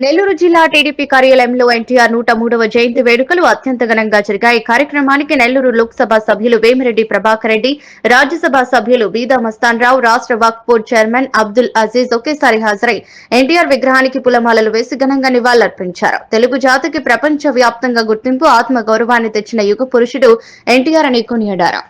నెల్లూరు జిల్లా టీడీపీ కార్యాలయంలో ఎన్టీఆర్ 103వ జయంతి వేడుకలు అత్యంత ఘనంగా జరిగాయి. ఈ కార్యక్రమానికి నెల్లూరు లోక్సభ సభ్యులు వేమిరెడ్డి ప్రభాకర్ రెడ్డి, రాజ్యసభ సభ్యులు బీదా మస్తాన్ రావు, రాష్ట్ర వక్ఫ్ బోర్డు చైర్మన్ అబ్దుల్ అజీజ్ ఒకేసారి హాజరై ఎన్టీఆర్ విగ్రహానికి పూలమాలలు వేసి ఘనంగా నివాళులర్పించారు. తెలుగు జాతికి ప్రపంచ వ్యాప్తంగా గుర్తింపు, ఆత్మ గౌరవాన్ని తెచ్చిన యుగ పురుషుడు ఎన్టీఆర్ అని కొనియాడారు.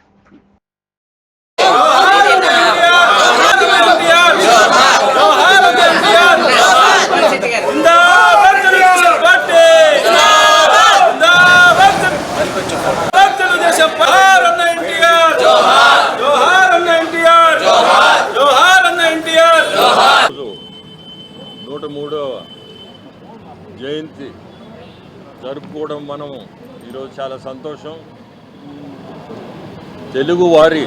జయంతి జరుపుకోవడం మనం ఈరోజు చాలా సంతోషం. తెలుగు వారి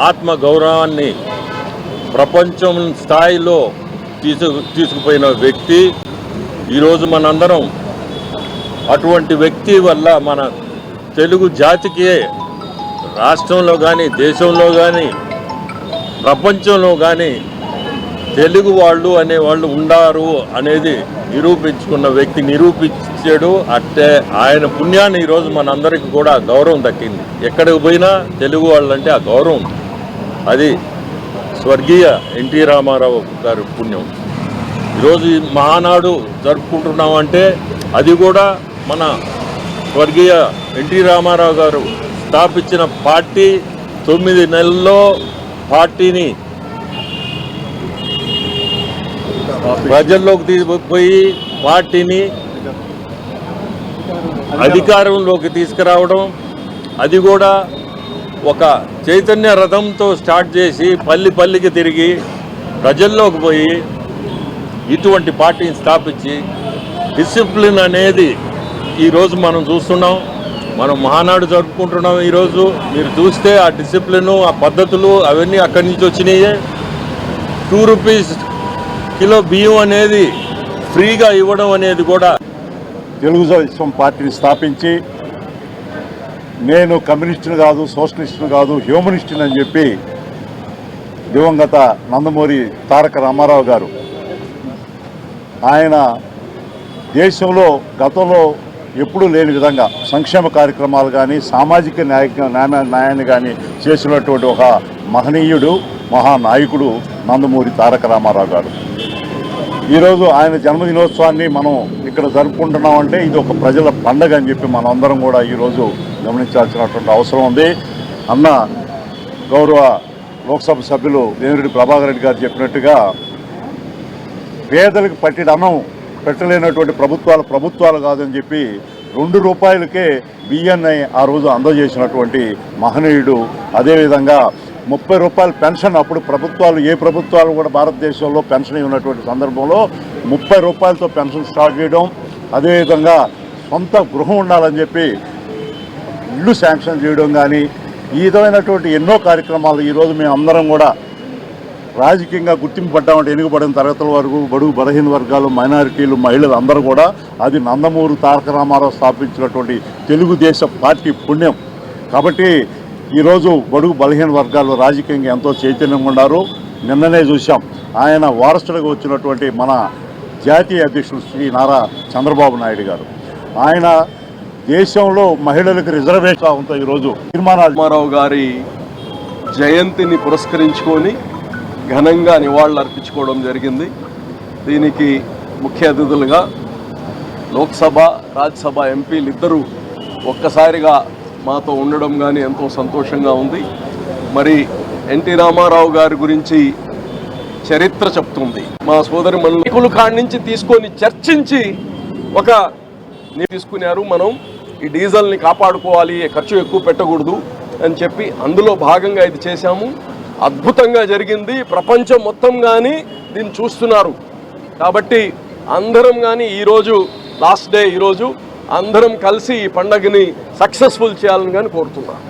ఆత్మ గౌరవాన్ని ప్రపంచం స్థాయిలో తీసుకుపోయిన వ్యక్తి ఈరోజు మనందరం అటువంటి వ్యక్తి వల్ల మన తెలుగు జాతికి రాష్ట్రంలో కానీ దేశంలో కానీ ప్రపంచంలో కానీ తెలుగు వాళ్ళు అనేవాళ్ళు ఉండారు అనేది నిరూపించుకున్న వ్యక్తి నిరూపించాడు. అట్టే ఆయన పుణ్యాన్ని ఈరోజు మనందరికీ కూడా గౌరవం దక్కింది. ఎక్కడికి పోయినా తెలుగు వాళ్ళంటే ఆ గౌరవం, అది స్వర్గీయ ఎన్టీ రామారావు గారి పుణ్యం. ఈరోజు ఈ మహానాడు జరుపుకుంటున్నామంటే అది కూడా మన స్వర్గీయ ఎన్టీ రామారావు గారు స్థాపించిన పార్టీ 9 నెలల్లో పార్టీని ప్రజల్లోకి తీసుకుపోయి పార్టీని అధికారంలోకి తీసుకురావడం, అది కూడా ఒక చైతన్య రథంతో స్టార్ట్ చేసి పల్లికి తిరిగి ప్రజల్లోకి పోయి ఇటువంటి పార్టీని స్థాపించి డిసిప్లిన్ అనేది ఈరోజు మనం చూస్తున్నాం. మనం మహానాడు జరుపుకుంటున్నాం. ఈరోజు మీరు చూస్తే ఆ డిసిప్లిను, ఆ పద్ధతులు అవన్నీ అక్కడి నుంచి వచ్చినాయే. 2 రూపీస్ కిలో బియ్యం అనేది ఫ్రీగా ఇవ్వడం అనేది కూడా తెలుగుదేశం పార్టీని స్థాపించి నేను కమ్యూనిస్టుని కాదు, సోషలిస్టుని కాదు, హ్యూమనిస్టుని అని చెప్పి దివంగత నందమూరి తారక రామారావు గారు ఆయన దేశంలో గతంలో ఎప్పుడూ లేని విధంగా సంక్షేమ కార్యక్రమాలు కానీ సామాజిక న్యాయాన్ని కానీ చేసినటువంటి ఒక మహనీయుడు, మహానాయకుడు నందమూరి తారక రామారావు గారు. ఈరోజు ఆయన జన్మదినోత్సవాన్ని మనం ఇక్కడ జరుపుకుంటున్నామంటే ఇది ఒక ప్రజల పండగ అని చెప్పి మనం అందరం కూడా ఈరోజు గమనించాల్సినటువంటి అవసరం ఉంది. అన్న గౌరవ లోక్సభ సభ్యులు వేమిరెడ్డి ప్రభాకర్ రెడ్డి గారు చెప్పినట్టుగా పేదలకు పట్టిన అన్నం పెట్టలేనటువంటి ప్రభుత్వాలు కాదని చెప్పి 2 రూపాయలకే బియ్యాన్ని ఆ రోజు అందజేసినటువంటి మహనీయుడు. అదేవిధంగా 30 రూపాయల పెన్షన్ అప్పుడు ఏ ప్రభుత్వాలు కూడా భారతదేశంలో పెన్షన్ ఇవ్వనటువంటి సందర్భంలో 30 రూపాయలతో పెన్షన్ స్టార్ట్ చేయడం, అదేవిధంగా సొంత గృహం ఉండాలని చెప్పి ఇల్లు శాంక్షన్ చేయడం కానీ ఈ విధమైనటువంటి ఎన్నో కార్యక్రమాలు ఈరోజు మేము అందరం కూడా రాజకీయంగా గుర్తింపు పడ్డామంటే ఎన్నికబడిన తరగతుల వరకు బడుగు బలహీన వర్గాలు, మైనారిటీలు, మహిళలు అందరూ కూడా అది నందమూరి తారక రామారావు స్థాపించినటువంటి తెలుగుదేశం పార్టీ పుణ్యం. కాబట్టి ఈరోజు బడుగు బలహీన వర్గాలు రాజకీయంగా ఎంతో చైతన్యంగా ఉన్నారు. నిన్ననే చూసాం ఆయన వారసుడిగా వచ్చినటువంటి మన జాతీయ అధ్యక్షుడు శ్రీ నారా చంద్రబాబు నాయుడు గారు ఆయన దేశంలో మహిళలకు రిజర్వేషన్తో ఈరోజు రామారావు గారి జయంతిని పురస్కరించుకొని ఘనంగా నివాళులర్పించుకోవడం జరిగింది. దీనికి ముఖ్య అతిథులుగా లోక్సభ, రాజ్యసభ ఎంపీలు ఇద్దరూ ఒక్కసారిగా మాతో ఉండడం కానీ ఎంతో సంతోషంగా ఉంది. మరి ఎన్టీ రామారావు గారి గురించి చరిత్ర చెప్తుంది. మా సోదరి మనుల కాడి నుంచి తీసుకొని చర్చించి తీసుకున్నారు. మనం ఈ డీజిల్ని కాపాడుకోవాలి, ఖర్చు ఎక్కువ పెట్టకూడదు అని చెప్పి అందులో భాగంగా ఇది చేశాము. అద్భుతంగా జరిగింది. ప్రపంచం మొత్తం కానీ దీన్ని చూస్తున్నారు. కాబట్టి అందరం కానీ ఈరోజు లాస్ట్ డే, ఈరోజు అందరం కలిసి ఈ పండగని సక్సెస్ఫుల్ చేయాలని కానీ కోరుతున్నాను.